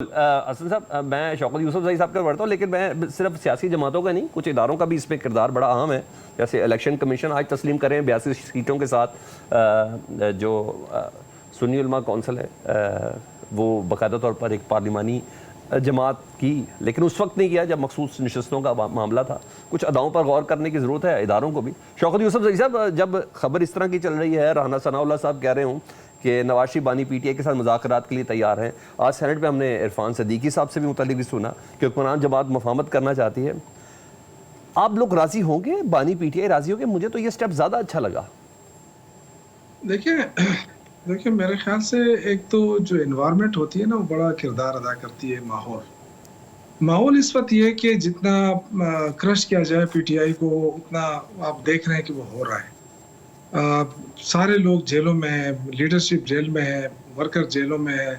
حسن صاحب میں شوکت یوسف زئی صاحب کا پڑھتا ہوں، لیکن میں صرف سیاسی جماعتوں کا نہیں، کچھ اداروں کا بھی اس میں کردار بڑا اہم ہے. جیسے الیکشن کمیشن آج تسلیم کریں 82 سیٹوں کے ساتھ، جو سنی علماء کونسل ہے وہ باقاعدہ طور پر ایک پارلیمانی جماعت کی، لیکن اس وقت نہیں کیا جب مخصوص نشستوں کا معاملہ تھا. کچھ اداؤں پر غور کرنے کی ضرورت ہے اداروں کو بھی. شوکت یوسف زئی صاحب، جب خبر اس طرح کی چل رہی ہے، رانا ثناء اللہ صاحب کہہ رہے ہوں کہ نواز شریف بانی پی ٹی آئی کے ساتھ مذاکرات کے لیے تیار ہیں، آج سینٹ میں ہم نے عرفان صدیقی صاحب سے بھی متعلق بھی سنا کہ حکمران جماعت مفاہمت کرنا چاہتی ہے. آپ لوگ راضی ہوں گے؟ بانی پی ٹی آئی راضی ہوگے؟ مجھے تو یہ سٹیپ زیادہ اچھا لگا. دیکھیں میرے خیال سے ایک تو جو انوائرمنٹ ہوتی ہے نا، وہ بڑا کردار ادا کرتی ہے. ماحول اس وقت یہ ہے کہ جتنا کرش کیا جائے پی ٹی آئی کو، اتنا آپ دیکھ رہے ہیں کہ وہ ہو رہا ہے. سارے لوگ جیلوں میں ہیں، لیڈرشپ جیل میں ہے، ورکر جیلوں میں ہے،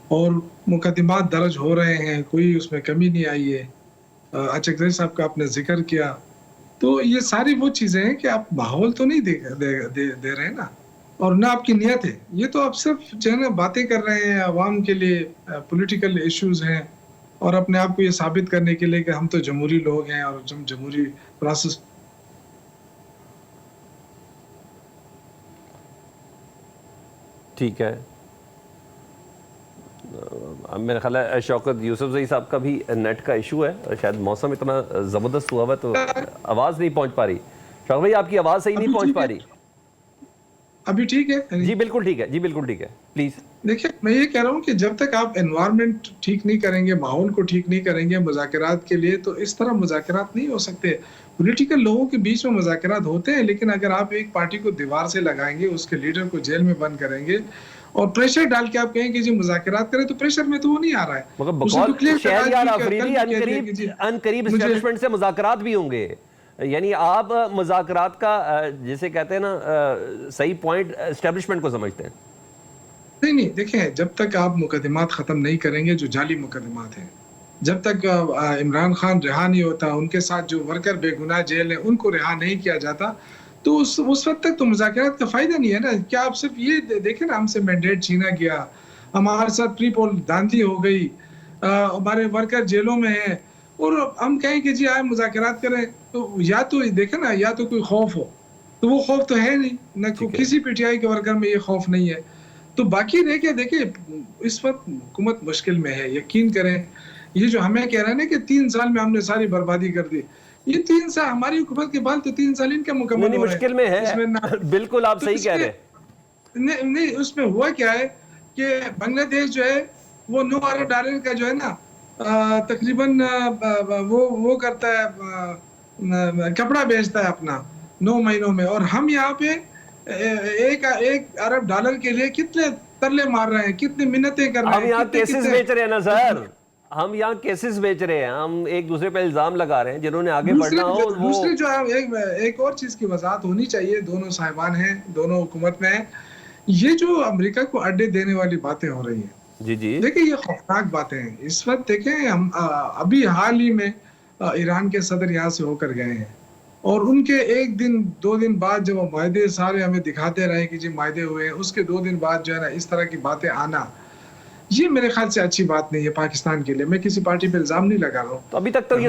اور مقدمات درج ہو رہے ہیں، کوئی اس میں کمی نہیں آئی ہے. اچکزئی صاحب کا آپ نے ذکر کیا، تو یہ ساری وہ چیزیں ہیں کہ آپ ماحول تو نہیں دے رہے ہیں نا، اور نہ آپ کی نیت ہے. یہ تو آپ صرف جو ہے نا باتیں کر رہے ہیں عوام کے لیے، پولیٹیکل ایشوز ہیں، اور اپنے آپ کو یہ ثابت کرنے کے لیے کہ ہم تو جمہوری لوگ ہیں اور ہم جمہوری پروسیس. ٹھیک ہے، میرا خیال ہے شوکت یوسف زئی صاحب کا بھی نیٹ کا ایشو ہے، شاید موسم اتنا زبردست ہوا ہے تو آواز نہیں پہنچ پا رہی. شوکت بھائی آپ کی آواز صحیح نہیں پہنچ پا رہی. ابھی ٹھیک ہے؟ جی بالکل ٹھیک ہے، جی بالکل ٹھیک ہے، پلیز. دیکھیں میں یہ کہہ رہا ہوں کہ جب تک آپ انوائرمنٹ ٹھیک نہیں کریں گے، ماحول کو ٹھیک نہیں کریں گے مذاکرات کے لیے، تو اس طرح مذاکرات نہیں ہو سکتے. پولیٹیکل لوگوں کے بیچ میں مذاکرات ہوتے ہیں، لیکن اگر آپ ایک پارٹی کو دیوار سے لگائیں گے، اس کے لیڈر کو جیل میں بند کریں گے اور پریشر ڈال کے آپ کہیں کہ جی مذاکرات کریں، تو پریشر میں تو وہ نہیں آ رہا ہے. مگر بقول شہریار آفریدی ان قریب اسٹیبلشمنٹ سے مذاکرات بھی ہوں گے. یعنی آپ مذاکرات کا جسے کہتے ہیں نا صحیح پوائنٹ اسٹیبلشمنٹ کو سمجھتے ہیں. نہیں دیکھیں، جب تک آپ مقدمات ختم نہیں کریں گے جو جعلی مقدمات ہیں، جب تک عمران خان رہا نہیں ہوتا، ان کے ساتھ جو ورکر بے گناہ جیل ہیں ان کو رہا نہیں کیا جاتا، تو اس وقت تک تو مذاکرات کا فائدہ نہیں ہے نا. کیا آپ صرف یہ دیکھیں نا، ہم سے مینڈیٹ چھینا گیا، ہمارے ساتھ پری پول دھاندلی ہو گئی، ہمارے ورکر جیلوں میں ہیں، اور ہم کہیں کہ جی آئے مذاکرات کریں. تو یا تو دیکھیں نا، یا تو کوئی خوف ہو، تو وہ خوف تو ہے نہیں، نہ کسی پی ٹی آئی کے ورکر میں یہ خوف نہیں ہے. تو باقی رہ کے دیکھیں، اس وقت حکومت مشکل میں ہے. یقین کریں، یہ جو ہمیں کہہ رہے ہیں نا کہ 3 سال میں ہم نے ساری بربادی کر دی، یہ 3 سال ہماری حکومت کے بعد تو 3 سال ان کے مکمل ہو رہے ہیں. مشکل میں ہے، بالکل آپ صحیح کہہ رہے ہیں. نہیں اس میں ہوا کیا ہے کہ بنگلہ دیش جو ہے وہ $9 کا جو ہے نا تقریباً وہ کرتا ہے، کپڑا بیچتا ہے اپنا 9 مہینوں میں، اور ہم یہاں پہ $1 کے لیے کتنے ترلے مار رہے ہیں، کتنی منتیں کر رہے ہیں. ہم یہاں کیسز بیچ رہے ہیں نا سر، ہم یہاں کیسز بیچ رہے ہیں، ہم ایک دوسرے پہ الزام لگا رہے ہیں. جنہوں نے آگے بڑھنا ہو وہ دوسری جو ایک اور چیز کی وضاحت ہونی چاہیے. دونوں صاحبان ہیں، دونوں حکومت میں ہیں. یہ جو امریکہ کو اڈے دینے والی باتیں ہو رہی ہیں، جی جی دیکھیں یہ خوفناک باتیں ہیں. اس وقت دیکھیں ہم ابھی حال ہی میں ایران کے صدر یہاں سے ہو کر گئے ہیں، اور ان کے 1 دن 2 دن بعد جب وہ معاہدے سارے ہمیں دکھاتے رہے کہ جی معاہدے ہوئے ہیں، اس کے 2 دن بعد جو ہے نا اس طرح کی باتیں آنا، یہ میرے خیال سے اچھی بات نہیں ہے پاکستان کے لیے. میں کسی پارٹی پہ الزام نہیں لگا رہا ہوں. تو ابھی تک تو یہ